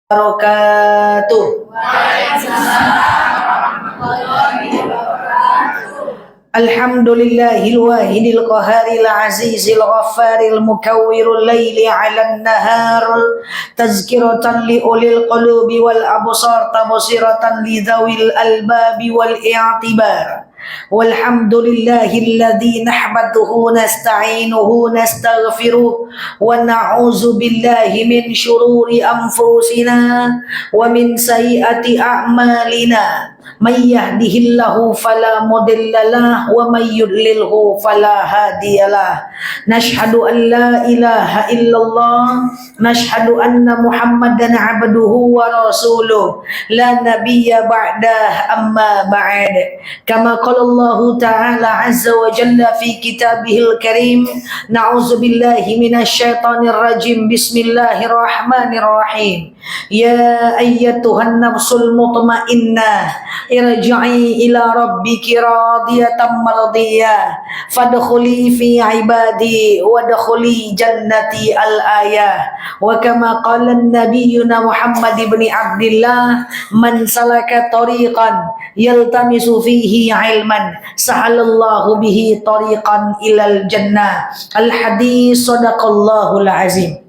wabarakatuh. Alhamdulillahil wahidil qaharil azizil ghaffaril mukawwirul laili 'alan nahar tazkiratan li ulil qulubi wal absar tabsiratan li dzawil albabi wal i'tibar. Walhamdulillahilladzi nahmaduhu nasta'inuhu nastaghfiruh wa na'udzu billahi min syururi anfusina wa min sayyiati a'malina. May yahdihillahu fala mudhillalah wa may yudlilhu fala hadiyalah. Nashhadu an la ilaha illallah, nashhadu anna Muhammadan abduhu wa rasuluh, la nabiyya ba'dah, amma ba'd. Kama qala Allah ta'ala azza wa jalla fi kitabihil karim, na'udzu billahi minasyaitonir rajim. Bismillahirrahmanirrahim. Ya ayyatuhan nafsul mutmainnah, irji'i ila rabbiki radiyatan mardiyah, fadkhuli fi ibadi wadkhuli jannati al-ayah. Wa kama qala nabiyyuna Muhammad ibn Abdullah, man salaka tariqan yaltamisu fihi ilman sahalallahu bihi tariqan ilal jannah. Al-hadis sadaqallahul azim.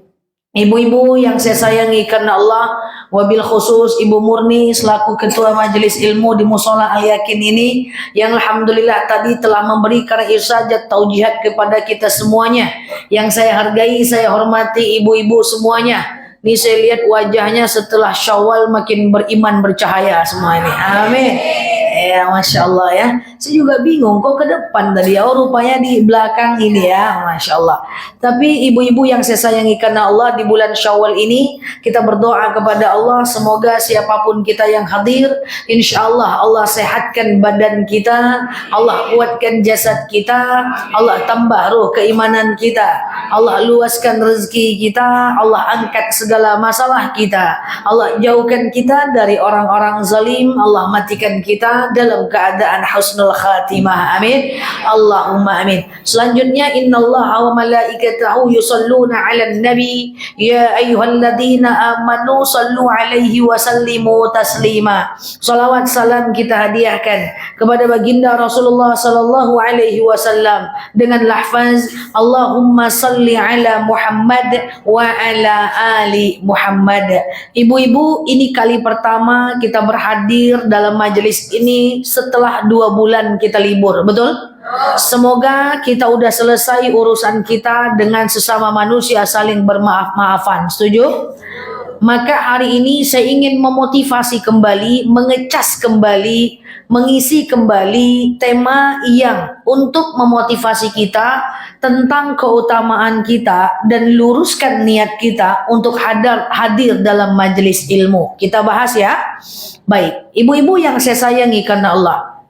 Ibu-ibu yang saya sayangi karena Allah, wabil khusus Ibu Murni selaku Ketua Majelis Ilmu di Musola Al-Yakin ini, yang alhamdulillah tadi telah memberikan irsajat taujihat kepada kita semuanya. Yang saya hargai, saya hormati ibu-ibu semuanya. Ini saya lihat wajahnya setelah Syawal makin beriman bercahaya semua ini. Amin. Ya, Masya Allah ya. Saya juga bingung kok ke depan tadi ya. Oh, rupanya di belakang ini ya. Masya Allah. Tapi ibu-ibu yang saya sayangi karena Allah, di bulan Syawal ini kita berdoa kepada Allah, semoga siapapun kita yang hadir, insya Allah Allah sehatkan badan kita, Allah kuatkan jasad kita, Allah tambah ruh keimanan kita, Allah luaskan rezeki kita, Allah angkat segala masalah kita, Allah jauhkan kita dari orang-orang zalim, Allah matikan kita dalam keadaan husnul khatimah. Amin. Allahumma amin. Selanjutnya, innallaha wa malaikatahu yusalluna 'alan nabi ya ayyuhalladzina amanu sallu 'alaihi wa sallimu taslima. Salawat salam kita hadiahkan kepada baginda Rasulullah sallallahu alaihi wasallam dengan lafaz Allahumma salli ala Muhammad wa ala ali Muhammad. Ibu-ibu, ini kali pertama kita berhadir dalam majelis ini setelah 2 bulan kita libur, betul? Semoga kita udah selesai urusan kita dengan sesama manusia, saling bermaaf-maafan. Setuju? Maka hari ini saya ingin memotivasi kembali, mengecas kembali, mengisi kembali tema yang untuk memotivasi kita tentang keutamaan kita dan luruskan niat kita untuk hadir dalam majelis ilmu. Kita bahas ya. Baik, ibu-ibu yang saya sayangi karena Allah,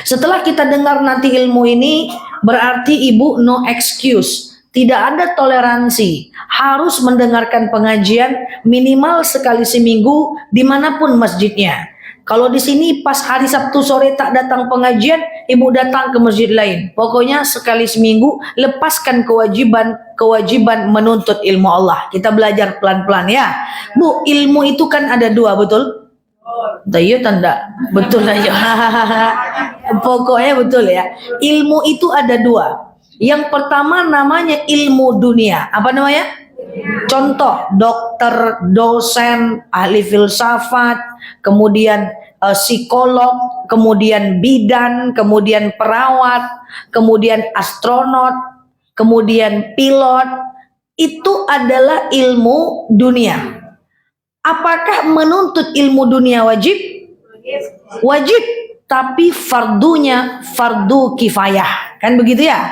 setelah kita dengar nanti ilmu ini, berarti ibu no excuse, tidak ada toleransi, harus mendengarkan pengajian minimal sekali seminggu dimanapun masjidnya. Kalau di sini pas hari Sabtu sore tak datang pengajian, ibu datang ke masjid lain. Pokoknya sekali seminggu lepaskan kewajiban menuntut ilmu Allah. Kita belajar pelan-pelan ya. Bu, ilmu itu kan ada 2, betul? Iya tanda betul aja. Pokoknya betul ya. Ilmu itu ada 2. Yang pertama namanya ilmu dunia. Apa namanya? Contoh, dokter, dosen, ahli filsafat, kemudian psikolog, kemudian bidan, kemudian perawat, kemudian astronot, kemudian pilot. Itu adalah ilmu dunia. Apakah menuntut ilmu dunia wajib? Wajib, tapi fardunya fardu kifayah. Kan begitu ya?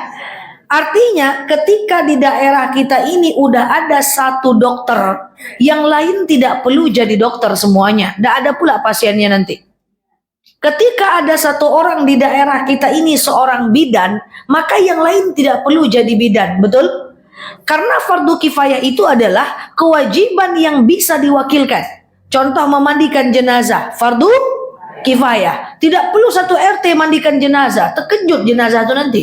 Artinya ketika di daerah kita ini udah ada 1 dokter, yang lain tidak perlu jadi dokter semuanya. Tidak ada pula pasiennya nanti. Ketika ada 1 orang di daerah kita ini seorang bidan, maka yang lain tidak perlu jadi bidan. Betul? Karena fardu kifayah itu adalah kewajiban yang bisa diwakilkan. Contoh memandikan jenazah, fardu kifayah. Tidak perlu 1 RT mandikan jenazah, terkejut jenazah itu nanti.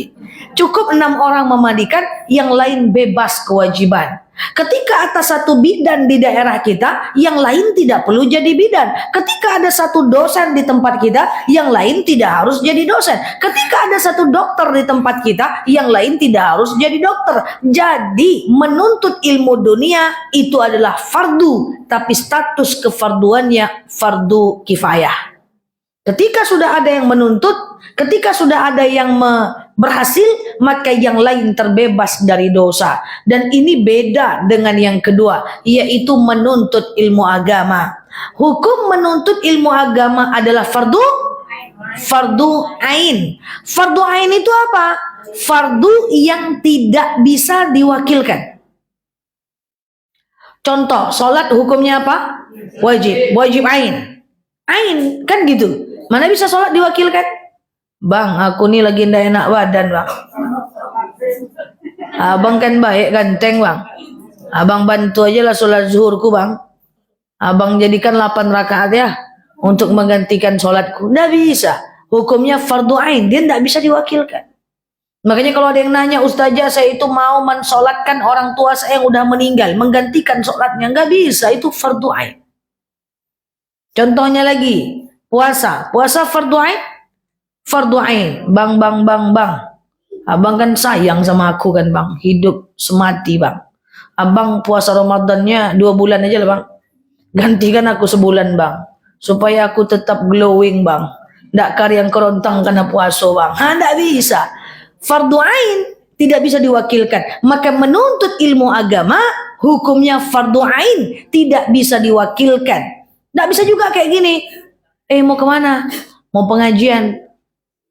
Cukup 6 orang memandikan, yang lain bebas kewajiban. Ketika atas satu bidan di daerah kita, yang lain tidak perlu jadi bidan. Ketika ada satu dosen di tempat kita, yang lain tidak harus jadi dosen. Ketika ada satu dokter di tempat kita, yang lain tidak harus jadi dokter. Jadi menuntut ilmu dunia itu adalah fardu, tapi status kefarduannya fardu kifayah. Ketika sudah ada yang menuntut, ketika sudah ada yang berhasil, maka yang lain terbebas dari dosa. Dan ini beda dengan yang kedua, yaitu menuntut ilmu agama. Hukum menuntut ilmu agama adalah fardu ain. Fardu ain itu apa? Fardu yang tidak bisa diwakilkan. Contoh, sholat hukumnya apa? Wajib ain. Ain, kan gitu. Mana bisa sholat diwakilkan? Bang, aku nih lagi ndak enak badan, bang. Abang kan baik ganteng, bang. Abang bantu aja lah sholat zuhurku, bang. Abang jadikan 8 rakaat ya untuk menggantikan sholatku. Nggak bisa. Hukumnya fardu ain, dia nggak bisa diwakilkan. Makanya kalau ada yang nanya, Ustazah saya itu mau mensolatkan orang tua saya yang udah meninggal, menggantikan sholatnya, nggak bisa, itu fardu ain. Contohnya lagi, puasa fardu ain. Fardu ain, bang. Abang kan sayang sama aku kan bang, hidup semati bang. Abang puasa Ramadannya 2 bulan aja lah bang. Gantikan aku sebulan bang, supaya aku tetap glowing bang. Nggak karyang kerontang karena puasa bang. Nggak bisa. Fardu ain tidak bisa diwakilkan. Maka menuntut ilmu agama hukumnya fardu ain, tidak bisa diwakilkan. Nggak bisa juga kayak gini. Mau kemana? Mau pengajian.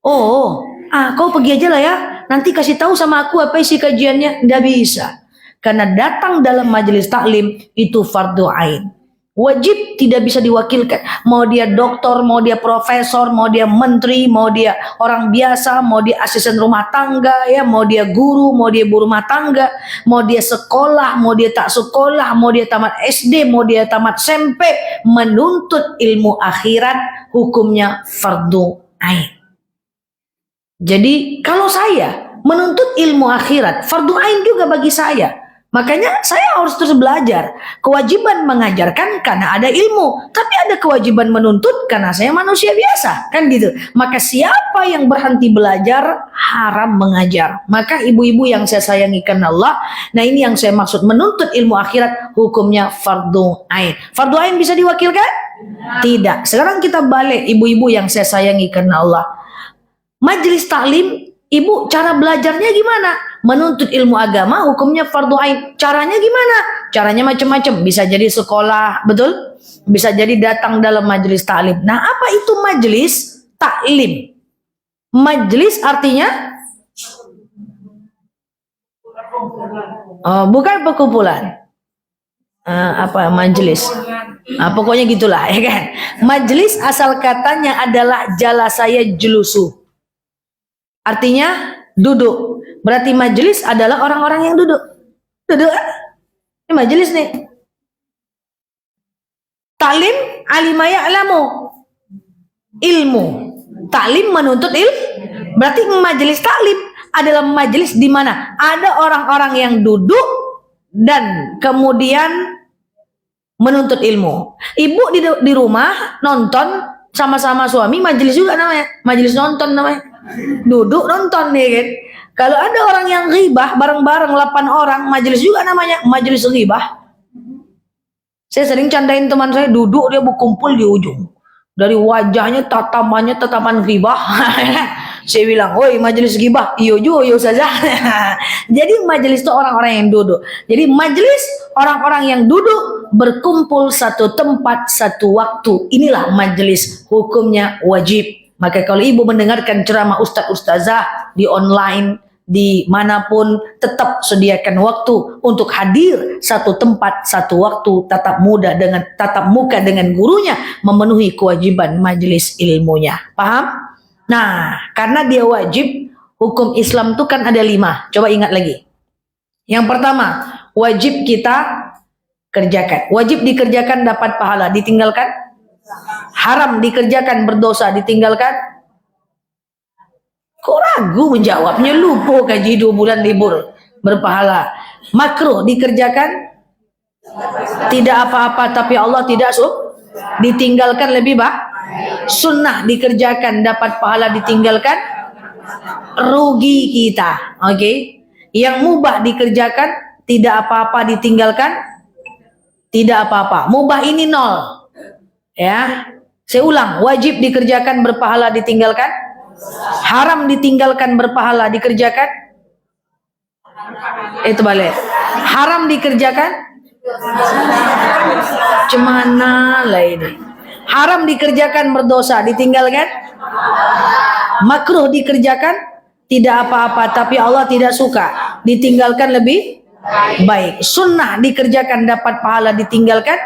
Kau pergi aja lah ya. Nanti kasih tahu sama aku apa isi kajiannya. Nggak bisa. Karena datang dalam majelis taklim itu fardu ain. Wajib tidak bisa diwakilkan. Mau dia dokter, mau dia profesor, mau dia menteri, mau dia orang biasa, mau dia asisten rumah tangga, ya, mau dia guru, mau dia ibu rumah tangga, mau dia sekolah, mau dia tak sekolah, mau dia tamat SD, mau dia tamat SMP, menuntut ilmu akhirat hukumnya fardu ain. Jadi kalau saya menuntut ilmu akhirat, fardu ain juga bagi saya. Makanya saya harus terus belajar. Kewajiban mengajarkan karena ada ilmu, tapi ada kewajiban menuntut karena saya manusia biasa, kan gitu. Maka siapa yang berhenti belajar haram mengajar. Maka ibu-ibu yang saya sayangi karena Allah, nah ini yang saya maksud menuntut ilmu akhirat hukumnya fardu ain. Fardu ain bisa diwakilkan? Tidak. Sekarang kita balik, ibu-ibu yang saya sayangi karena Allah. Majelis taklim, ibu cara belajarnya gimana? Menuntut ilmu agama hukumnya fardu ain. Caranya gimana? Caranya macam-macam. Bisa jadi sekolah, betul? Bisa jadi datang dalam majelis taklim. Nah, apa itu majelis taklim? Majelis artinya bukan perkumpulan. Apa majelis? Pokoknya gitulah, ya kan? Majelis asal katanya adalah jalasaya julusu. Artinya duduk. Berarti majelis adalah orang-orang yang duduk. Duduk. Ini majelis nih. Taklim alimaya alamu. Ilmu. Taklim menuntut ilmu. Berarti majelis taklim adalah majelis di mana ada orang-orang yang duduk dan kemudian menuntut ilmu. Ibu di rumah nonton sama-sama suami, majelis juga namanya. Majelis nonton namanya. Duduk nonton nih kan. Kalau ada orang yang ghibah bareng-bareng 8 orang, majelis juga namanya, majelis ghibah. Saya sering candain teman saya, duduk dia berkumpul di ujung. Dari wajahnya tatamannya tataman ghibah. Saya bilang, "Woi, majelis ghibah." "Iyo juga, iyo saja." Jadi majelis itu orang-orang yang duduk. Jadi majelis orang-orang yang duduk berkumpul satu tempat satu waktu. Inilah majelis, hukumnya wajib. Maka kalau ibu mendengarkan ceramah ustaz-ustazah di online, di manapun, tetap sediakan waktu untuk hadir satu tempat, satu waktu, tatap muka dengan gurunya, memenuhi kewajiban majelis ilmunya. Paham? Nah, karena dia wajib, hukum Islam itu kan ada 5. Coba ingat lagi. Yang pertama, wajib kita kerjakan. Wajib dikerjakan dapat pahala, ditinggalkan haram, dikerjakan berdosa, ditinggalkan. Kok ragu menjawabnya? Lupa gaji 2 bulan libur. berpahala. Makruh dikerjakan tidak apa-apa, tapi Allah tidak ditinggalkan lebih baik. Sunnah dikerjakan dapat pahala, ditinggalkan rugi kita. Oke. Yang mubah dikerjakan tidak apa-apa, ditinggalkan tidak apa-apa. Mubah ini 0. Ya. Saya ulang, wajib dikerjakan berpahala, ditinggalkan. Haram ditinggalkan berpahala, dikerjakan. Itu balik. Haram dikerjakan. Cemana lah ini. Haram dikerjakan berdosa, ditinggalkan. Makruh dikerjakan tidak apa-apa, tapi Allah tidak suka, ditinggalkan lebih baik. Sunnah dikerjakan dapat pahala, ditinggalkan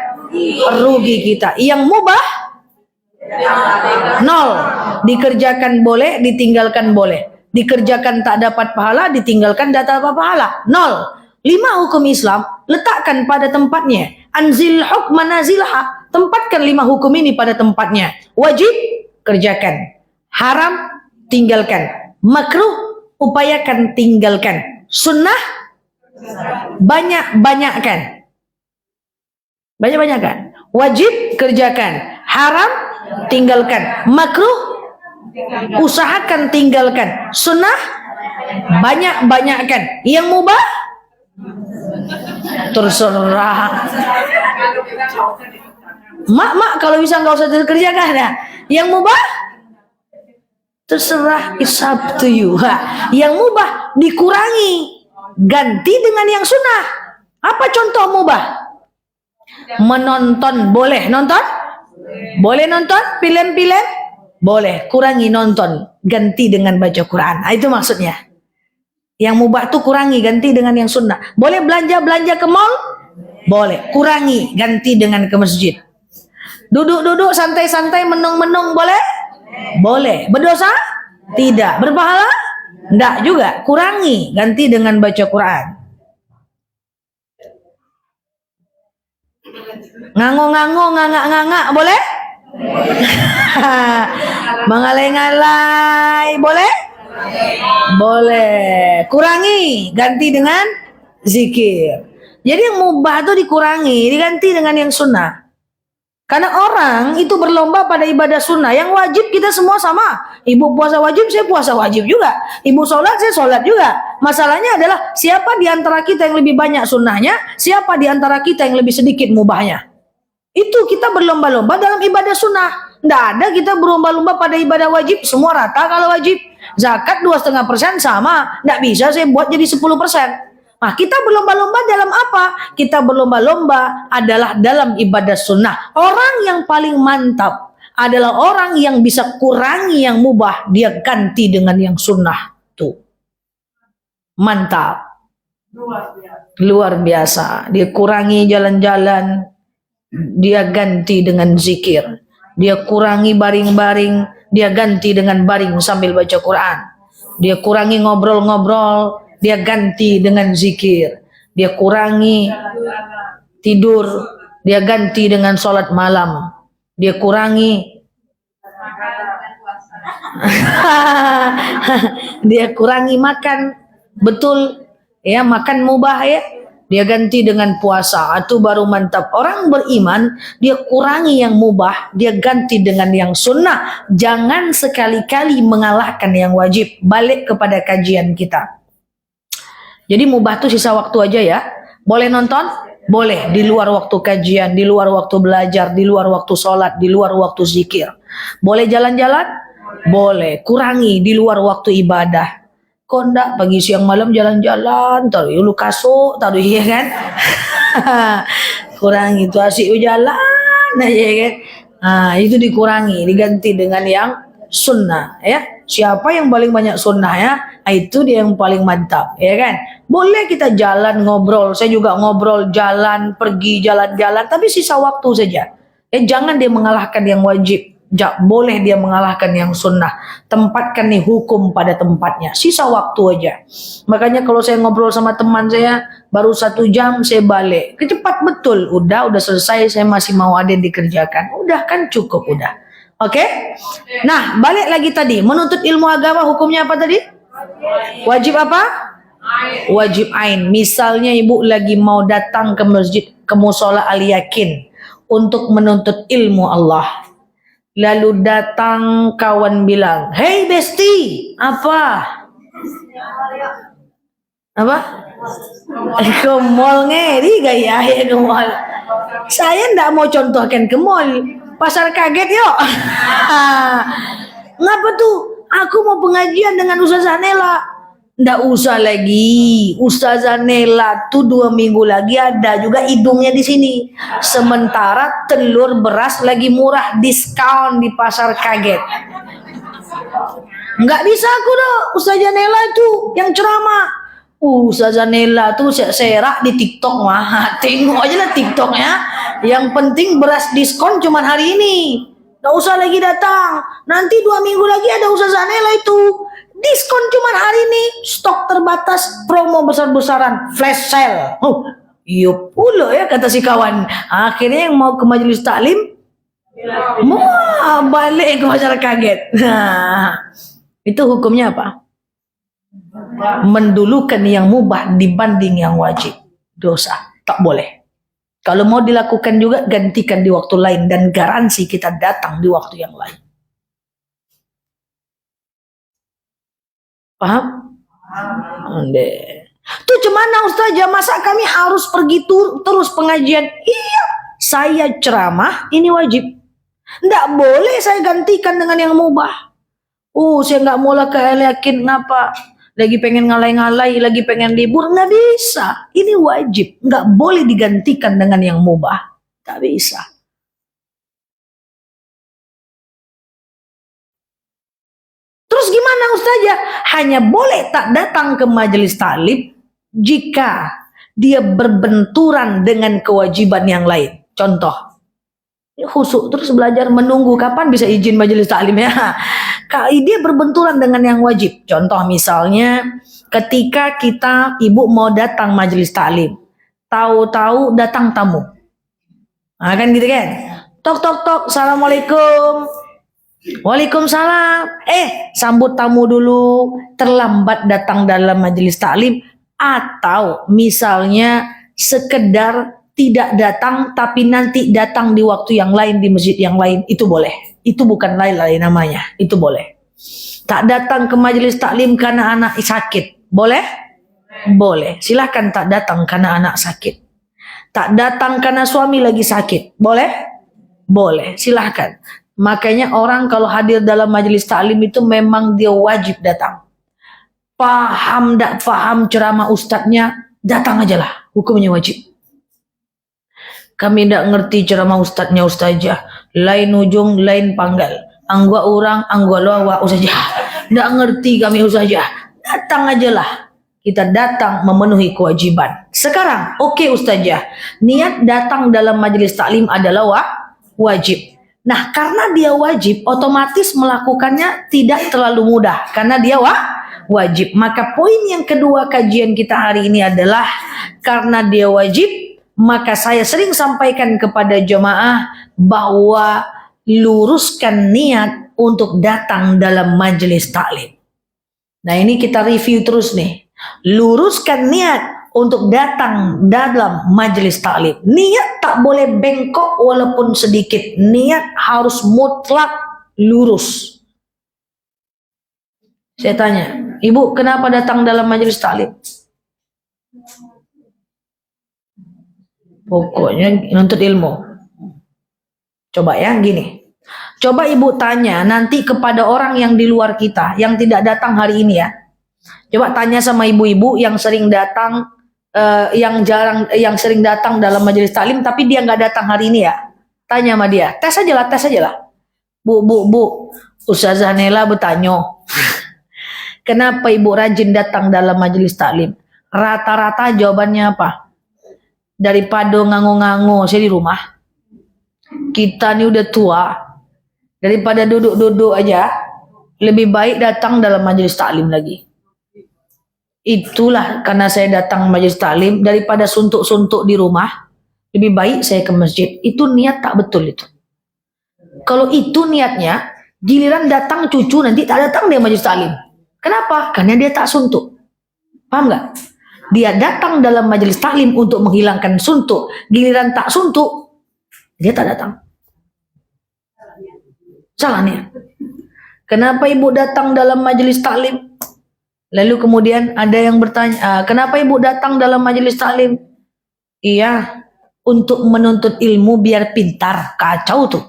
rugi kita. Yang mubah 0, dikerjakan boleh, ditinggalkan boleh. Dikerjakan tak dapat pahala, ditinggalkan tak dapat pahala. 0. 5 hukum Islam letakkan pada tempatnya. Anzil hukma manazilha, tempatkan 5 hukum ini pada tempatnya. Wajib kerjakan, haram tinggalkan, makruh upayakan tinggalkan, sunnah banyak-banyakkan. Banyak-banyakkan. Wajib kerjakan, haram tinggalkan, makruh usahakan tinggalkan, sunnah banyak-banyakkan. Yang mubah terserah. Mak kalau bisa nggak usah dikerjakan ya. Yang mubah terserah, it's up to you. Yang mubah dikurangi, ganti dengan yang sunnah. Apa contoh mubah? Menonton boleh nonton? Boleh nonton film-film? Boleh, kurangi nonton, ganti dengan baca Quran. Nah, itu maksudnya. Yang mubah tuh kurangi, ganti dengan yang sunnah. Boleh belanja ke mall? Boleh, kurangi, ganti dengan ke masjid. Duduk-duduk santai-santai menung-menung boleh? Boleh. Berdosa? Tidak. Berpahala? Tidak juga. Kurangi, ganti dengan baca Quran. Nganggo-nganggo, ngangak-ngangak boleh? Mengalai-ngalai boleh? Boleh. Kurangi, ganti dengan zikir. Jadi yang mubah itu dikurangi, diganti dengan yang sunnah. Karena orang itu berlomba pada ibadah sunnah. Yang wajib kita semua sama. Ibu puasa wajib, saya puasa wajib juga. Ibu sholat, saya sholat juga. Masalahnya adalah siapa di antara kita yang lebih banyak sunnahnya, siapa di antara kita yang lebih sedikit mubahnya. Itu kita berlomba-lomba dalam ibadah sunnah. Tidak ada kita berlomba-lomba pada ibadah wajib. Semua rata kalau wajib. Zakat 2,5% sama. Tidak bisa saya buat jadi 10%. Nah, kita berlomba-lomba dalam apa? Kita berlomba-lomba adalah dalam ibadah sunnah. Orang yang paling mantap adalah orang yang bisa kurangi yang mubah, dia ganti dengan yang sunnah. Tuh. Mantap. Luar biasa. Dia kurangi jalan-jalan, dia ganti dengan zikir. Dia kurangi baring-baring, dia ganti dengan baring sambil baca Quran. Dia kurangi ngobrol-ngobrol, dia ganti dengan zikir. Dia kurangi tidur, dia ganti dengan sholat malam. Dia kurangi dia kurangi makan, betul ya, makan mubah ya, dia ganti dengan puasa. Itu baru mantap. Orang beriman dia kurangi yang mubah, dia ganti dengan yang sunnah. Jangan sekali-kali mengalahkan yang wajib. Balik kepada kajian kita. Jadi mubah tuh sisa waktu aja ya. Boleh nonton? Boleh. Di luar waktu kajian, di luar waktu belajar, di luar waktu sholat, di luar waktu zikir. Boleh jalan-jalan? Boleh. Kurangi di luar waktu ibadah. Kok enggak pagi siang malam jalan-jalan, taruh lu kasuk, taruh ya kan? Kurangi itu asik jalan aja kan. Nah, itu dikurangi, diganti dengan yang sunnah ya. Siapa yang paling banyak sunnah ya, itu dia yang paling mantap ya kan. Boleh kita jalan ngobrol, saya juga ngobrol jalan, pergi jalan-jalan, tapi sisa waktu saja ya. Jangan dia mengalahkan yang wajib, boleh dia mengalahkan yang sunnah. Tempatkan nih hukum pada tempatnya, sisa waktu aja. Makanya kalau saya ngobrol sama teman saya baru 1 jam saya balik, kecepat betul. Udah selesai, saya masih mau ada yang dikerjakan. Udah kan cukup udah. Oke? Nah, balik lagi tadi. Menuntut ilmu agama hukumnya apa tadi? Wajib apa? Wajib ain. Misalnya ibu lagi mau datang ke masjid, ke musola Al-Yakin untuk menuntut ilmu Allah. Lalu datang kawan bilang, "Hey Besti, apa? Apa? Ke mall ngeri gaya ke mall." Saya ndak mau contohkan ke mall. Pasar kaget yuk. Ngapa tuh? Aku mau pengajian dengan Ustazah Nela. Ndak usah lagi. Ustazah Nela tuh 2 minggu lagi ada juga hidungnya di sini. Sementara telur beras lagi murah, diskon di pasar kaget. Nggak bisa aku dong. Ustazah Nela itu yang ceramah. Ustazah Nela tuh serak di TikTok mah. Tengok aja lah TikToknya. Yang penting beras diskon cuman hari ini. Nggak usah lagi datang. Nanti 2 minggu lagi ada Ustazah Nela itu. Diskon cuman hari ini. Stok terbatas, promo besar-besaran, flash sale. Iya pula ya kata si kawan. Akhirnya yang mau ke majelis taklim mau balik ke pasar kaget. Nah, itu hukumnya apa? Mendulukan yang mubah dibanding yang wajib. Dosa. Tak boleh. Kalau mau dilakukan juga gantikan di waktu lain dan garansi kita datang di waktu yang lain. Paham? Tuh cemana Ustazah, masa kami harus pergi terus pengajian? Iya, saya ceramah ini wajib. Nggak boleh saya gantikan dengan yang mubah. Saya nggak mau lah ke Al-Yakin, ngapa? Lagi pengen ngalai-ngalai, lagi pengen libur, nggak bisa. Ini wajib, nggak boleh digantikan dengan yang mubah, nggak bisa. Terus gimana Ustazah? Hanya boleh tak datang ke majelis taklim jika dia berbenturan dengan kewajiban yang lain. Contoh, khusuk terus belajar menunggu kapan bisa izin majelis taklim ya. Dia berbenturan dengan yang wajib. Contoh misalnya ketika kita ibu mau datang majelis taklim, tahu-tahu datang tamu. Nah, kan gitu kan? Tok tok tok, assalamualaikum. Waalaikumsalam. Sambut tamu dulu. Terlambat datang dalam majelis taklim atau misalnya sekedar tidak datang tapi nanti datang di waktu yang lain di masjid yang lain, itu boleh. Itu bukan lalai namanya, itu boleh. Tak datang ke majelis taklim karena anak sakit, boleh? Boleh. Silahkan tak datang karena anak sakit. Tak datang karena suami lagi sakit, boleh? Boleh. Silahkan. Makanya orang kalau hadir dalam majelis taklim itu memang dia wajib datang. Paham tak paham ceramah ustadznya, datang aja lah. Hukumnya wajib. Kami tidak ngerti ceramah ustadznya ustazah. Lain ujung, lain panggal. Anggua orang, anggua lawa ustazah. Tidak ngerti kami ustazah. Datang aja lah. Kita datang memenuhi kewajiban. Sekarang, oke ustazah. Niat datang dalam majelis taklim adalah wajib. Nah, karena dia wajib, otomatis melakukannya tidak terlalu mudah. Karena dia wajib. Maka poin yang kedua kajian kita hari ini adalah karena dia wajib, maka saya sering sampaikan kepada jemaah bahwa luruskan niat untuk datang dalam majelis taklim. Nah, ini kita review terus nih. Luruskan niat untuk datang dalam majelis taklim. Niat tak boleh bengkok walaupun sedikit. Niat harus mutlak lurus. Saya tanya, ibu kenapa datang dalam majelis taklim? Pokoknya nuntut ilmu. Coba ya gini. Coba ibu tanya nanti kepada orang yang di luar kita, yang tidak datang hari ini ya. Coba tanya sama ibu-ibu yang sering datang, yang sering datang dalam majelis taklim tapi dia nggak datang hari ini ya. Tanya sama dia, tes aja lah. Bu, Ustazah Nela bertanya, kenapa ibu rajin datang dalam majelis taklim? Rata-rata jawabannya apa? Daripada ngango-ngango saya di rumah, kita nih udah tua, daripada duduk-duduk aja, lebih baik datang dalam majelis taklim lagi. Itulah karena saya datang majelis taklim daripada suntuk-suntuk di rumah, lebih baik saya ke masjid. Itu niat tak betul itu. Kalau itu niatnya, giliran datang cucu nanti tak datang dia majelis taklim. Kenapa? Karena dia tak suntuk. Paham nggak? Dia datang dalam majelis taklim untuk menghilangkan suntuk. Giliran tak suntuk, dia tak datang. Salahnya. Kenapa ibu datang dalam majelis taklim? Lalu kemudian ada yang bertanya, kenapa ibu datang dalam majelis taklim? Iya, untuk menuntut ilmu biar pintar. Kacau tuh.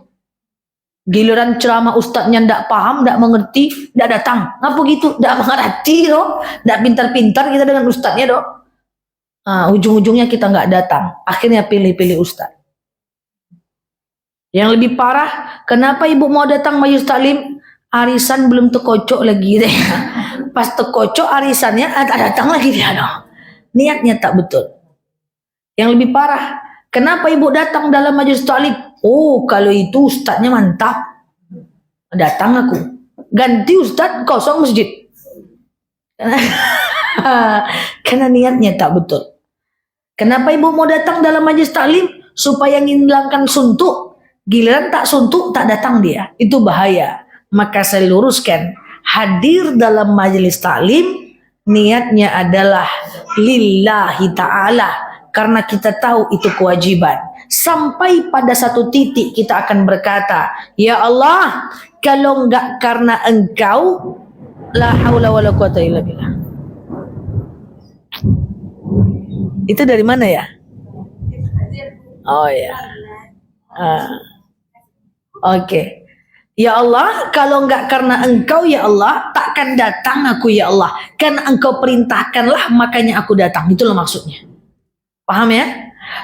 Giliran ceramah ustadznya ndak paham, ndak mengerti, ndak datang. Ngapa gitu? Ndak mengerti loh, ndak pintar-pintar kita dengan ustadznya dong. Ujung-ujungnya kita nggak datang. Akhirnya pilih-pilih ustadz. Yang lebih parah, kenapa ibu mau datang majelis taklim? Arisan belum terkocok lagi deh. Pas terkocok arisannya, datang lagi dia dong. Niatnya tak betul. Yang lebih parah, kenapa ibu datang dalam majelis taklim? Oh, kalau itu ustadznya mantap. Datang aku. Ganti ustadz, kosong masjid. Karena niatnya tak betul. Kenapa ibu mau datang dalam majelis taklim? Supaya menghilangkan suntuk. Giliran tak suntuk, tak datang dia. Itu bahaya. Maka saya luruskan. Hadir dalam majelis taklim, niatnya adalah lillahi ta'ala. Karena kita tahu itu kewajiban. Sampai pada satu titik kita akan berkata, ya Allah, kalau enggak karena engkau, la haula wala quwata illa billah. Itu dari mana ya? Oh ya. Oke. Ya Allah, kalau enggak karena engkau ya Allah, takkan datang aku ya Allah. Karena engkau perintahkanlah, makanya aku datang. Itulah maksudnya. Paham ya?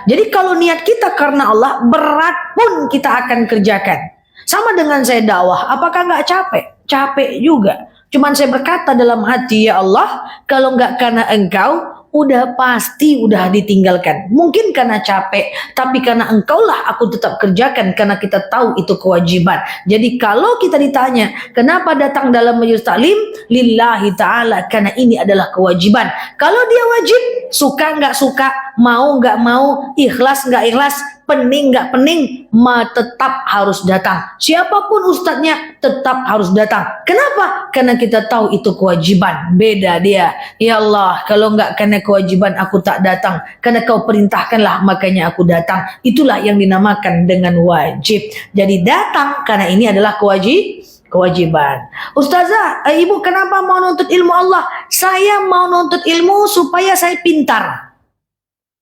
Jadi kalau niat kita karena Allah, berat pun kita akan kerjakan. Sama dengan saya dakwah, apakah enggak capek? Capek juga. Cuman saya berkata dalam hati, ya Allah, kalau enggak karena engkau, udah pasti udah ditinggalkan. Mungkin karena capek, tapi karena engkaulah aku tetap kerjakan, karena kita tahu itu kewajiban. Jadi kalau kita ditanya, kenapa datang dalam majelis taklim? Lillahi ta'ala, karena ini adalah kewajiban. Kalau dia wajib, suka nggak suka, mau nggak mau, ikhlas nggak ikhlas, pening nggak pening, tetap harus datang. Siapapun ustadznya tetap harus datang. Kenapa? Karena kita tahu itu kewajiban. Beda dia. Ya Allah, kalau nggak karena kewajiban aku tak datang. Karena kau perintahkanlah, makanya aku datang. Itulah yang dinamakan dengan wajib. Jadi datang karena ini adalah kewajiban. Ustazah, ibu kenapa mau nuntut ilmu Allah? Saya mau nuntut ilmu supaya saya pintar.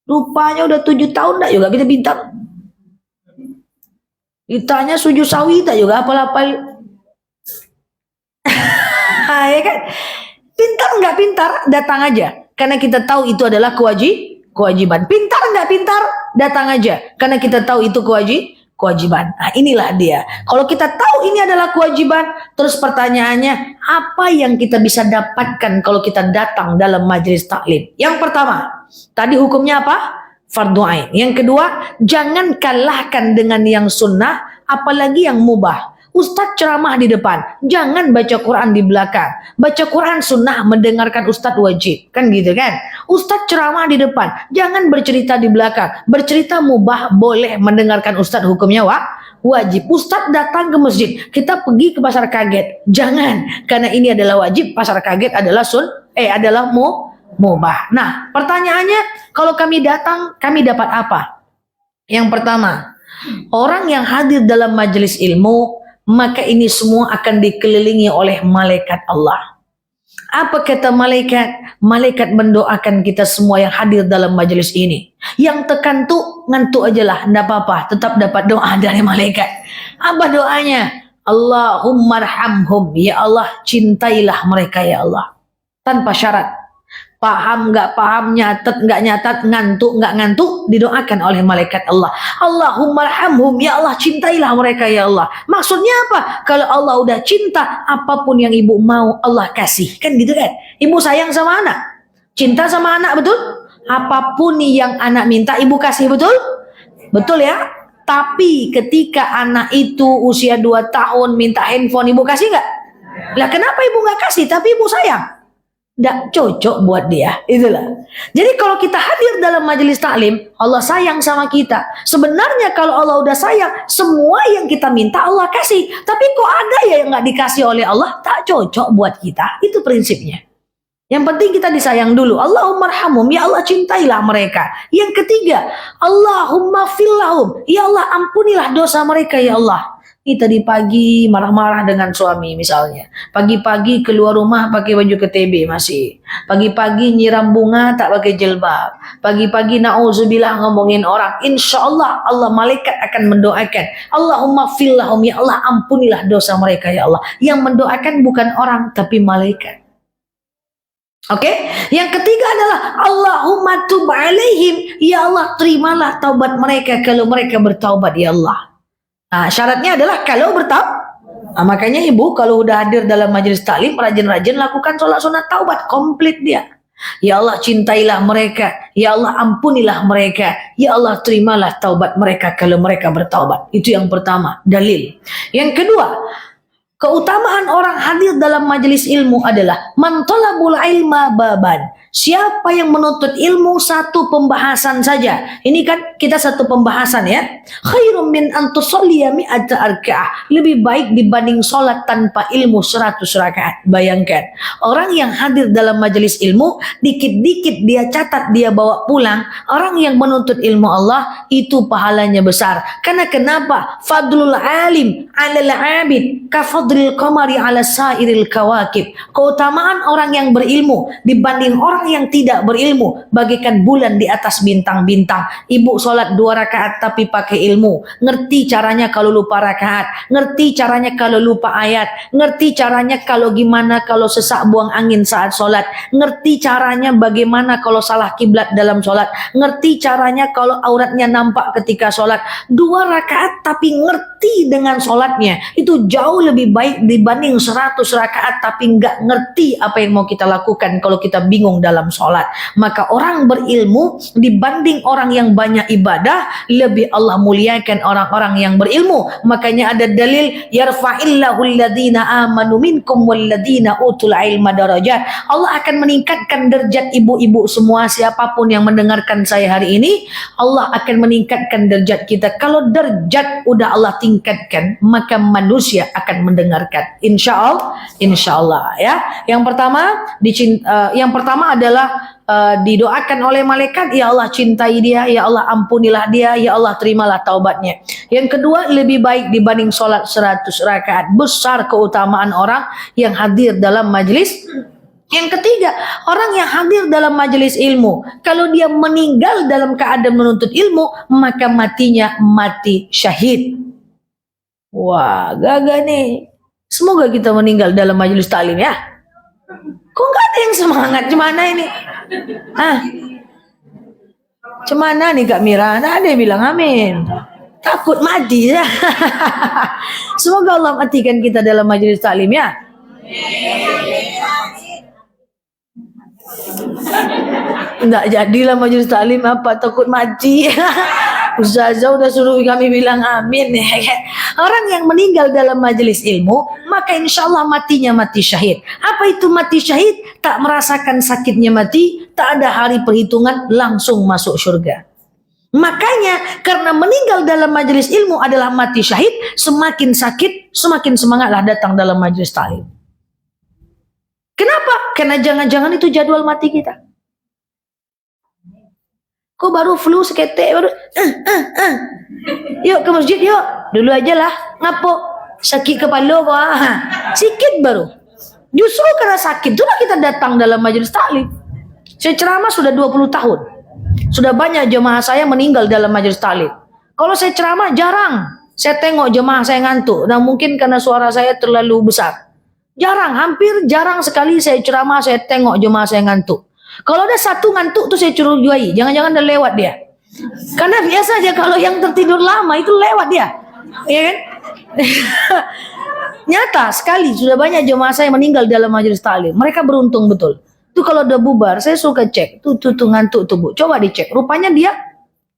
Rupanya udah 7 tahun dah juga kita pintar. Ditanya sujud sawi tak juga apa-apa. Ya kan? Pintar nggak pintar, datang aja. Karena kita tahu itu adalah kewajiban. Pintar nggak pintar, datang aja. Karena kita tahu itu kewajiban. Nah, inilah dia. Kalau kita tahu ini adalah kewajiban, terus pertanyaannya, apa yang kita bisa dapatkan kalau kita datang dalam majelis taklim? Yang pertama, tadi hukumnya apa? Fardu ain. Yang kedua, jangan kalahkan dengan yang sunnah, apalagi yang mubah. Ustadz ceramah di depan, jangan baca Quran di belakang. Baca Quran sunnah, mendengarkan ustadz wajib. Kan gitu kan? Ustadz ceramah di depan, jangan bercerita di belakang. Bercerita mubah, boleh, mendengarkan ustadz hukumnya wajib. Ustadz datang ke masjid, kita pergi ke pasar kaget. Jangan, karena ini adalah wajib, pasar kaget adalah adalah mubah. Nah, pertanyaannya, kalau kami datang, kami dapat apa? Yang pertama, orang yang hadir dalam majelis ilmu, maka ini semua akan dikelilingi oleh malaikat Allah. Apa kata malaikat? Malaikat mendoakan kita semua yang hadir dalam majelis ini. Yang terkantuk, ngantuk aja lah, enggak apa-apa, tetap dapat doa dari malaikat. Apa doanya? Allahumma arhamhum, ya Allah, cintailah mereka ya Allah. Tanpa syarat. Paham nggak paham, nyatet nggak nyatet, ngantuk nggak ngantuk, didoakan oleh malaikat Allah. Allahumma arhamhum, ya Allah, cintailah mereka ya Allah. Maksudnya apa? Kalau Allah udah cinta, apapun yang ibu mau Allah kasih, kan gitu kan? Ibu sayang sama anak, cinta sama anak, betul? Apapun yang anak minta ibu kasih, betul? Betul ya? Tapi ketika anak itu usia 2 tahun minta handphone, ibu kasih nggak? Lah kenapa ibu nggak kasih? Tapi ibu sayang. Nggak cocok buat dia, itulah. Jadi kalau kita hadir dalam majelis taklim, Allah sayang sama kita. Sebenarnya kalau Allah udah sayang, semua yang kita minta Allah kasih. Tapi kok ada ya yang nggak dikasih oleh Allah, tak cocok buat kita. Itu prinsipnya. Yang penting kita disayang dulu. Allahumma arhamhum, ya Allah cintailah mereka. Yang ketiga, Allahumma fillahum, ya Allah ampunilah dosa mereka ya Allah. Ini tadi pagi marah-marah dengan suami misalnya. Pagi-pagi keluar rumah pakai baju KTB masih. Pagi-pagi nyiram bunga tak pakai jilbab. Pagi-pagi na'udzubillah ngomongin orang. Insya Allah, Allah malaikat akan mendoakan. Allahumma fillahum, ya Allah ampunilah dosa mereka ya Allah. Yang mendoakan bukan orang tapi malaikat. Oke, yang ketiga adalah Allahumma tub alaihim, ya Allah terimalah taubat mereka kalau mereka bertaubat ya Allah. Nah, syaratnya adalah kalau bertaubat. Nah, makanya ibu kalau udah hadir dalam majelis taklim rajin-rajin lakukan sholat sunat taubat komplit dia. Ya Allah cintailah mereka, ya Allah ampunilah mereka, ya Allah terimalah taubat mereka kalau mereka bertaubat. Itu yang pertama, dalil. Yang kedua, keutamaan orang hadir dalam majelis ilmu adalah man talabul ilma baban. Siapa yang menuntut ilmu satu pembahasan saja. Ini kan kita satu pembahasan ya. Khairum min an tusalliya mi'ata arka'ah. Lebih baik dibanding sholat tanpa ilmu 100 rakaat. Bayangkan. Orang yang hadir dalam majelis ilmu, dikit-dikit dia catat, dia bawa pulang. Orang yang menuntut ilmu Allah, itu pahalanya besar. Karena kenapa? Fadlul alim alal abid kafadlil qamari ala sairil kawakib. Keutamaan orang yang berilmu dibanding orang yang tidak berilmu bagaikan bulan di atas bintang-bintang. Ibu sholat 2 rakaat tapi pakai ilmu, ngerti caranya kalau lupa rakaat, ngerti caranya kalau lupa ayat, ngerti caranya kalau gimana kalau sesak buang angin saat sholat, ngerti caranya bagaimana kalau salah kiblat dalam sholat, ngerti caranya kalau auratnya nampak ketika sholat. 2 rakaat tapi ngerti dengan sholatnya, itu jauh lebih baik dibanding 100 rakaat tapi nggak ngerti apa yang mau kita lakukan kalau kita bingung dalam sholat. Maka orang berilmu dibanding orang yang banyak ibadah, lebih Allah muliakan orang-orang yang berilmu. Makanya ada dalil yarfa'illahu alladhina amanu minkum walladhina utul ilma darajat. Allah akan meningkatkan derajat ibu-ibu semua, siapapun yang mendengarkan saya hari ini, Allah akan meningkatkan derajat kita. Kalau derajat udah Allah tingkatkan, maka manusia akan mendengarkan. Insya Allah ya. Yang pertama adalah didoakan oleh malaikat, ya Allah cintai dia, ya Allah ampunilah dia, ya Allah terimalah taubatnya. Yang kedua, lebih baik dibanding sholat 100 rakaat. Besar keutamaan orang yang hadir dalam majelis. Yang ketiga, orang yang hadir dalam majelis ilmu, kalau dia meninggal dalam keadaan menuntut ilmu, maka matinya mati syahid. Wah, gagah nih. Semoga kita meninggal dalam majelis taklim ya. Kok nggak ada yang semangat? Gimana ini? Cemana nih Kak Mira? Nah, ada yang bilang amin. Takut mati ya. Semoga Allah matikan kita dalam majelis taklim ya. Enggak jadilah majelis taklim apa takut mati. Ustazah udah suruh kami bilang amin. Orang yang meninggal dalam majelis ilmu, maka insya Allah matinya mati syahid. Apa itu mati syahid? Tak merasakan sakitnya mati, tak ada hari perhitungan, langsung masuk surga. Makanya karena meninggal dalam majelis ilmu adalah mati syahid, semakin sakit, semakin semangatlah datang dalam majelis taklim. Kenapa? Karena jangan-jangan itu jadwal mati kita. Kok baru flu seketek baru yuk ke masjid yuk. Dulu aja lah. Ngapo? Sakit kepala kok. Sikit baru. Justru karena sakit itulah kita datang dalam majelis taklim. Saya ceramah sudah 20 tahun. Sudah banyak jemaah saya meninggal dalam majelis taklim. Kalau saya ceramah jarang saya tengok jemaah saya ngantuk. Dan mungkin karena suara saya terlalu besar. Hampir jarang sekali saya ceramah saya tengok jemaah saya ngantuk. Kalau ada satu ngantuk tuh saya curigai, jangan-jangan udah lewat dia. Karena biasa aja kalau yang tertidur lama itu lewat dia, ya kan? Nyata sekali sudah banyak jemaah saya meninggal dalam majelis taklim. Mereka beruntung betul. Tuh kalau udah bubar, saya suka cek. Tuh ngantuk tuh Bu. Coba dicek. Rupanya dia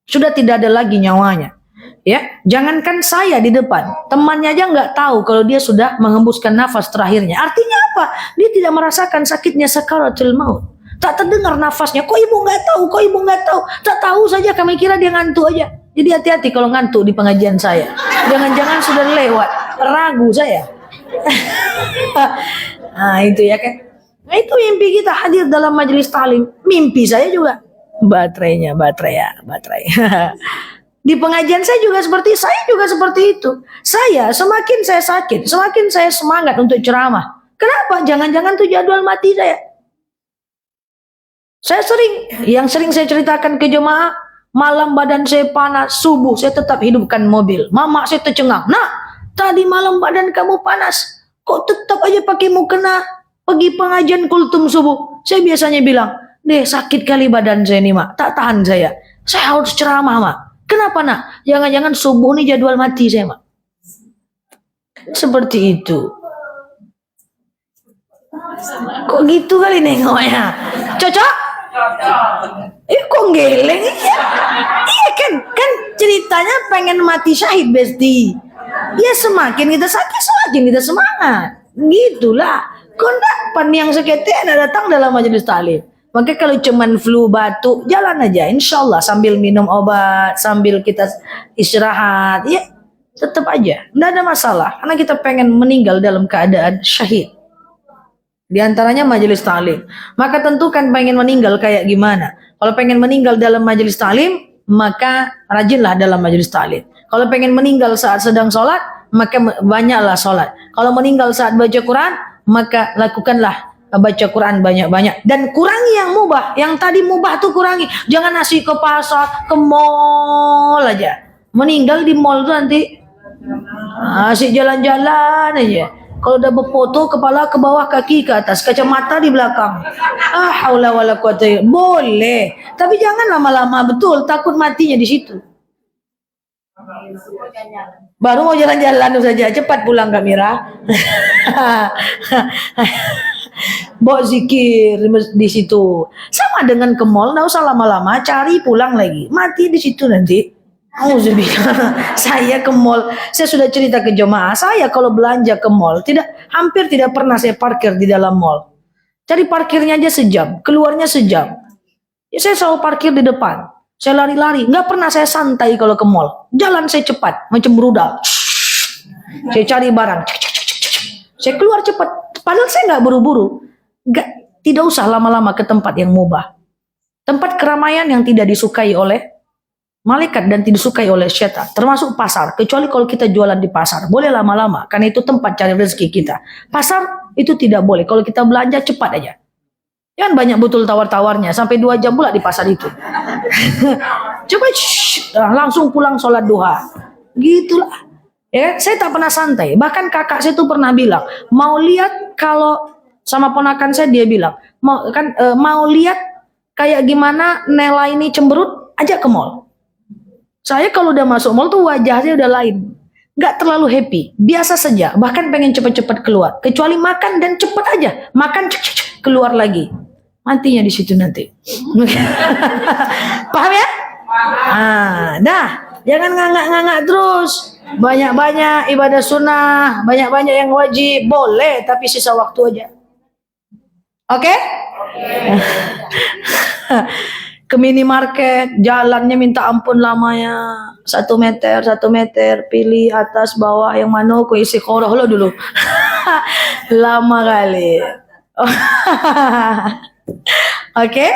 sudah tidak ada lagi nyawanya. Ya, jangankan saya di depan, temannya aja nggak tahu kalau dia sudah mengembuskan nafas terakhirnya. Artinya apa? Dia tidak merasakan sakitnya sakaratul maut. Tak terdengar nafasnya. Kok ibu nggak tahu? Kok ibu nggak tahu? Tak tahu saja, kami kira dia ngantuk aja. Jadi hati-hati kalau ngantuk di pengajian saya. Jangan-jangan sudah lewat. Ragu saya. Nah itu ya kan. Nah, itu mimpi kita hadir dalam majelis taklim. Mimpi saya juga baterai. Di pengajian saya juga seperti itu. Saya semakin saya sakit, semakin saya semangat untuk ceramah. Kenapa? Jangan-jangan tuh jadwal mati saya. Yang sering saya ceritakan ke jemaah, malam badan saya panas, subuh saya tetap hidupkan mobil. Mama saya tercengang. Nak, tadi malam badan kamu panas, kok tetap aja pakai mukena pergi pengajian kultum subuh? Saya biasanya bilang, deh sakit kali badan saya nih mak, tak tahan saya harus ceramah mak. Kenapa nak? Jangan-jangan subuh nih jadwal mati saya mak. Seperti itu. Kok gitu kali nengoknya? Cocok? Kok geleng? Iya kan ceritanya pengen mati syahid besti. Ya semakin kita sakit semakin kita semangat. Gitulah. Kok enggak pan yang seketika datang dalam majelis taklim. Maka kalau cuman flu batuk jalan aja insyaallah sambil minum obat, sambil kita istirahat, ya tetap aja. Enggak ada masalah karena kita pengen meninggal dalam keadaan syahid. Di antaranya majelis taklim. Maka tentukan pengen meninggal kayak gimana. Kalau pengen meninggal dalam majelis taklim, maka rajinlah dalam majelis taklim. Kalau pengen meninggal saat sedang sholat, maka banyaklah sholat. Kalau meninggal saat baca Quran, maka lakukanlah baca Quran banyak-banyak. Dan kurangi yang mubah. Yang tadi mubah tuh kurangi. Jangan nasi ke pasar, ke mall aja. Meninggal di mall tuh nanti asik jalan-jalan aja. Kalau udah berfoto, kepala ke bawah, kaki ke atas, kacamata di belakang. Haula wala quwata illa billah. Boleh, tapi jangan lama-lama, betul, takut matinya di situ. Baru mau jalan-jalan saja, cepat pulang Kak Mira. Bawa zikir di situ. Sama dengan ke mall, enggak usah lama-lama, cari pulang lagi. Mati di situ nanti. Saya ke mall, saya sudah cerita ke jemaah, saya kalau belanja ke mall hampir tidak pernah saya parkir di dalam mall. Cari parkirnya aja sejam, keluarnya sejam. Ya, saya selalu parkir di depan. Saya lari-lari, nggak pernah saya santai kalau ke mall. Jalan saya cepat, macam rudal. Saya cari barang, saya keluar cepat. Padahal saya nggak buru-buru. Tidak usah lama-lama ke tempat yang mubah. Tempat keramaian yang tidak disukai oleh malaikat dan tidak disukai oleh syaitan, termasuk pasar. Kecuali kalau kita jualan di pasar, boleh lama-lama, karena itu tempat cari rezeki kita. Pasar itu tidak boleh. Kalau kita belanja cepat aja. Jangan banyak betul tawar-tawarnya, sampai 2 jam pula di pasar itu. Coba langsung pulang sholat duha. Gitulah. Ya, saya tak pernah santai. Bahkan kakak saya tuh pernah bilang, mau lihat kalau sama ponakan saya dia bilang, mau lihat kayak gimana Nela ini cemberut, ajak ke mall. Saya kalau udah masuk mall tuh wajahnya udah lain. Nggak terlalu happy. Biasa saja. Bahkan pengen cepet-cepet keluar. Kecuali makan dan cepet aja. Makan keluar lagi. Matinya di situ nanti. Paham ya? Dah. Jangan ngangak-ngangak terus. Banyak-banyak ibadah sunnah. Banyak-banyak yang wajib. Boleh. Tapi sisa waktu aja. Oke? Ke minimarket, jalannya minta ampun lamanya, 1 meter, pilih atas bawah yang mana, aku isi koroh lo dulu. Lama kali. Oke?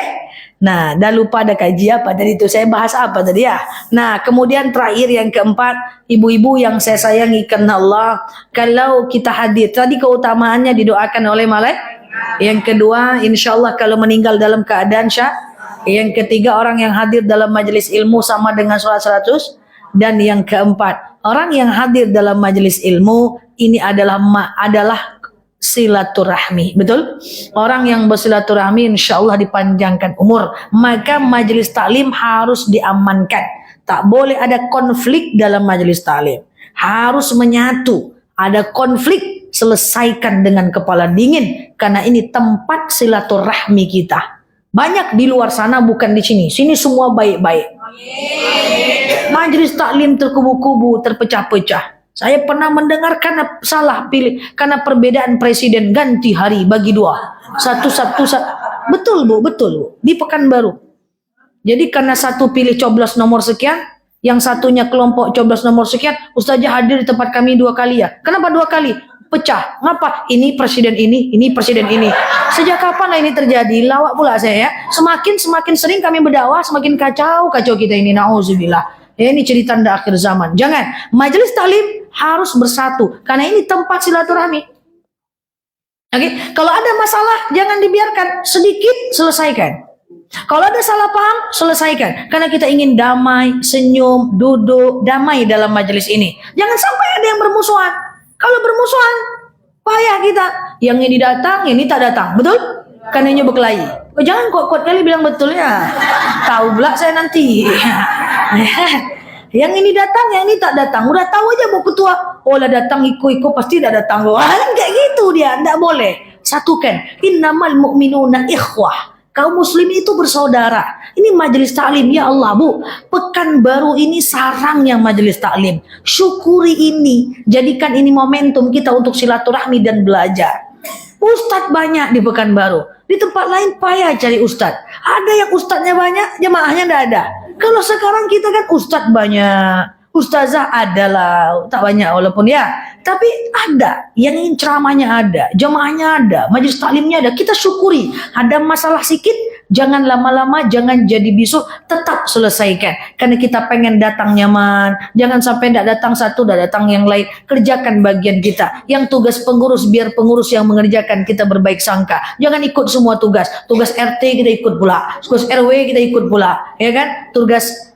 Nah, dah lupa ada kaji apa tadi itu, saya bahas apa tadi ya. Nah, kemudian terakhir yang keempat, ibu-ibu yang saya sayangi karena Allah, kalau kita hadir, tadi keutamaannya didoakan oleh malaikat. Yang kedua, insya Allah kalau meninggal dalam keadaan syahid. Yang ketiga, orang yang hadir dalam majelis ilmu sama dengan sholat 100. Dan yang keempat, orang yang hadir dalam majelis ilmu ini adalah silaturahmi. Betul? Orang yang bersilaturahmi insya Allah dipanjangkan umur. Maka majelis taklim harus diamankan. Tak boleh ada konflik dalam majelis taklim. Harus menyatu. Ada konflik, selesaikan dengan kepala dingin. Karena ini tempat silaturahmi kita. Banyak di luar sana, bukan di sini. Sini semua baik-baik. Majelis taklim terkubu-kubu, terpecah-pecah. Saya pernah mendengar karena salah pilih, karena perbedaan presiden ganti hari bagi 2. Satu. Betul Bu. Di Pekanbaru. Jadi karena satu pilih coblos nomor sekian, yang satunya kelompok coblos nomor sekian, Ustazah hadir di tempat kami 2 kali ya. Kenapa 2 kali? pecah. Ngapa? Ini presiden ini presiden ini. Sejak kapan ini terjadi? Lawak pula saya ya. Semakin sering kami berdakwah, semakin kacau kita ini. Nauzubillah. Ya, ini cerita tanda akhir zaman. Jangan. Majelis taklim harus bersatu. Karena ini tempat silaturahmi. Oke, kalau ada masalah jangan dibiarkan, sedikit selesaikan. Kalau ada salah paham, selesaikan. Karena kita ingin damai, senyum, duduk, damai dalam majelis ini. Jangan sampai ada yang bermusuhan. Kalau bermusuhan, payah kita. Yang ini datang, ini tak datang. Betul? Karena ini berkelahi. Oh, jangan kuat-kuat kali bilang betul ya. Tahu pula saya nanti. Yang ini datang, yang ini tak datang. Udah tahu aja mau ketua. Oh lah datang, iko pasti tak datang. Wah, kayak gitu dia. Tidak boleh. Satukan. Innamal mu'minuna ikhwah. Kaum muslimin itu bersaudara. Ini majelis taklim, ya Allah Bu. Pekanbaru ini sarangnya majelis taklim. Syukuri ini, jadikan ini momentum kita untuk silaturahmi dan belajar. Ustadz banyak di Pekanbaru. Di tempat lain payah cari ustadz. Ada yang ustadznya banyak, jamaahnya tidak ada. Kalau sekarang kita kan ustadz banyak, ustazah adalah tak banyak walaupun ya, tapi ada yang ingin ceramahnya ada, jamaahnya ada, majelis taklimnya ada. Kita syukuri. Ada masalah sedikit, jangan lama-lama, jangan jadi bisu, tetap selesaikan. Karena kita pengen datang nyaman. Jangan sampai tidak datang satu, tidak datang yang lain. Kerjakan bagian kita. Yang tugas pengurus, biar pengurus yang mengerjakan, kita berbaik sangka. Jangan ikut semua tugas. Tugas RT kita ikut pula, tugas RW kita ikut pula, ya kan? Tugas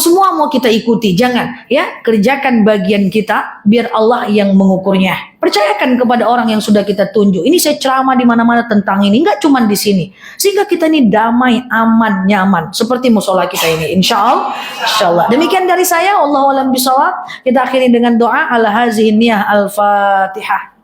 semua mau kita ikuti. Jangan, ya, kerjakan bagian kita biar Allah yang mengukurnya. Percayakan kepada orang yang sudah kita tunjuk. Ini saya ceramah di mana-mana tentang ini, enggak cuma di sini. Sehingga kita ini damai, aman, nyaman seperti musola kita ini. Insyaallah. Demikian dari saya, wallahu a'lam bishawab. Kita akhiri dengan doa ala hazihi niyah al-Fatihah.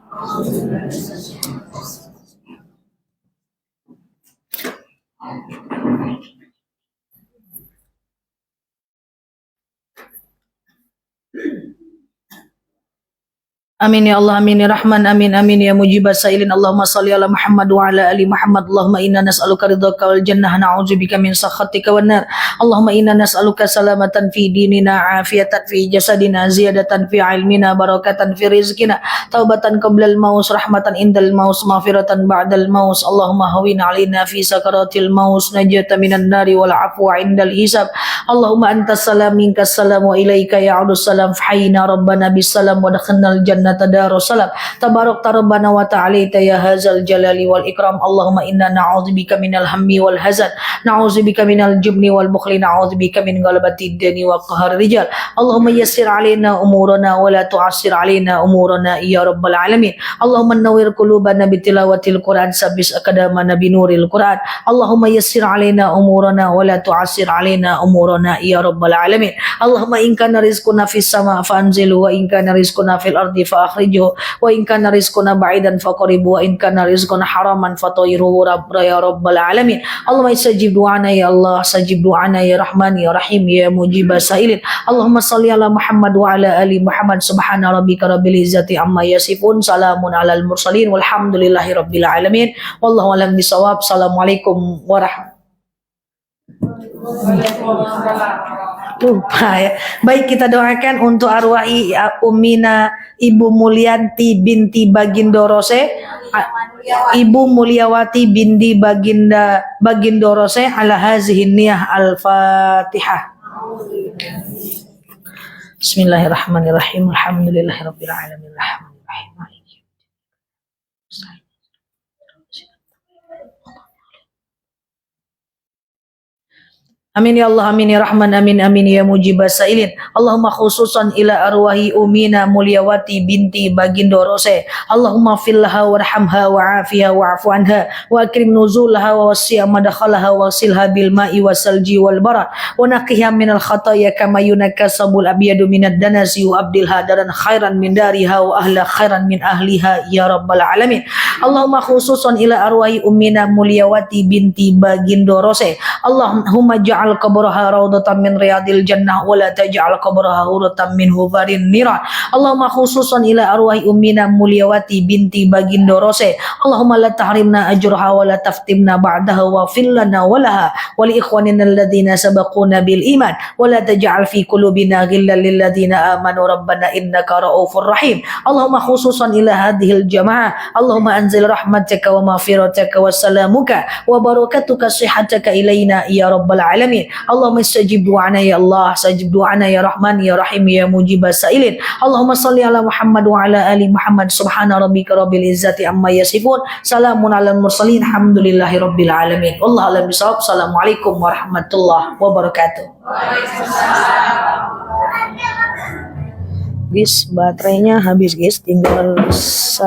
Amin ya Allah, amin ya Rahman, amin amin ya mujibas sailin. Allahumma salli ala Muhammad wa ala ali Muhammad. Allahumma inna nas'aluka ridhaka wal jannah, na'udzubika min sakhatika wan nar. Allahumma inna nas'aluka salamatan fi dinina, afiyatan fi jasadina, ziyadatan fi ilmina, barakatan fi rizqina, taubatan qablal maut, rahmatan indal maut, maghfiratan ba'dal maut. Allahumma hawwin 'alaina fi sakaratil maut, najata minan nari wal 'afwa indal hisab. Allahumma antas salam minkas salam wa ilaika ya'udus salam. Fahyina rabbana bis salam wa dakhalnal jannah Darussalam. Tabarak rabbana wa ta'ala ya hazal jalali wal ikram. Allahumma inna na'udzubika minal hammi wal hazan, na'udzubika minal jubni wal bukhli, na'udzubika min ghalabati dani wa qahar rijal. Allahumma yassir alaina umurana wa la tu'assir alaina umurana ya rabbal alamin. Allahumma nawwir qulubana bi tilawatil Quran, sabbis aqdamana bi nuril Quran. Allahumma yassir alaina umurana wa la tu'assir alaina umurana ya rabbal alamin. Allahumma in kana rizquna fis sama fa anzilu wa in kana rizquna fil ardi akhrijuhu wa in kana rizquna ba'idan faqribu wa in kana rizquna haraman fatayruhu ya rabbal alamin. Allahumma istajib du'ana ya Allah, sajib du'ana ya Rahman ya Rahim ya mujibas sailin. Allahumma salli ala Muhammad wa ala ali Muhammad. Subhana rabbika rabbil izzati amma yasifun, salamun alal mursalin, walhamdulillahi rabbil alamin. Wallahu a'lam bishawab. Assalamualaikum warahmatullahi wabarakatuh. Lupa ya. Baik, kita doakan untuk arwah Ummina Ibu Mulyanti binti Bagindo Rose, Ibu Mulyawati binti Bagindo Rose, ala hazihi niyah al-Fatihah. Bismillahirrahmanirrahim. Alhamdulillahirabbil alamin. Amin ya Allah, amin ya Rahman, amin amin ya mujibas sailin. Allahumma khususan ila arwahi Ummina Mulyawati binti Bagindo Rose. Allahumma fillaha warhamha wa'afiha wa'afu anha wa akrim nuzulaha wa wasi'a madakhalaha wa silha bil ma'i wasalji wal barat wa naqiha minal khataya kama yunakkasabul abyadu minad danasi wa abdilha daran khairan min dariha wa ahla khairan min ahliha ya rabbal alamin. Allahumma khususan ila arwahi ummina Mulyawati binti Bagindo Rose. Allahumma ja'al qabraha raudatan min riyadil jannah wa la taj'al qabraha huratan min hufarin niran. Allahumma khususan ila arwahi ummina Mulyawati binti Bagindo Rose. Allahumma la tahrimna ajraha wa la taftimna ba'daha wa fil lana wa laha wa li ikhwanina alladhina sabaquna bil iman wa la taj'al fi qulubina ghillan lil ladzina amanu rabbana innaka ra'ufur rahim. Allahumma khususan ila hadhil jamaah. Allahumma anzil rahmataka wa maghfirataka wa salamuka wa barakatuka sihataka ilaina ya rabbal alamin. Allahumma istajib du'ana ya Allah, sajib du'ana ya Rahman ya Rahim ya mujibas sailin. Allahumma salli ala Muhammad wa ala ali Muhammad. Subhana rabbika rabbil izzati amma yasifun. Salamun alal mursalin. Alhamdulillahi rabbil alamin. Wallahu a'lam bishawab. Assalamualaikum warahmatullahi wabarakatuh. Guys, baterainya habis guys, tinggal 1%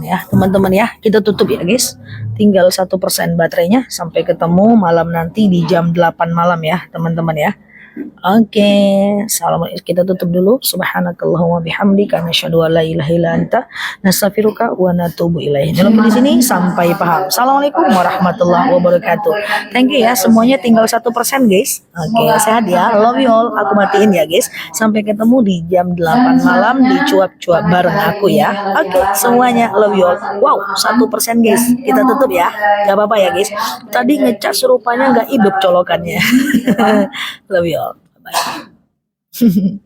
ya teman-teman ya. Kita tutup ya guys, tinggal 1% baterainya. Sampai ketemu malam nanti di jam 8 malam ya teman-teman ya. Oke, assalamualaikum. Kita tutup dulu. Subhanakallahumma bihamdika nasyhadu an la ilaha illa anta nastaghfiruka wa natubu ilaih. Dalam di sini sampai paham. Assalamualaikum warahmatullahi wabarakatuh. Thank you ya semuanya, tinggal 1% guys. Oke, sehat ya. Love you all. Aku matiin ya guys. Sampai ketemu di jam 8 malam di cuap-cuap bareng aku ya. Oke, semuanya love you all. Wow, 1% guys. Kita tutup ya. Gak apa-apa ya guys. Tadi ngecas rupanya nggak hidup colokannya. Love you all. Bye.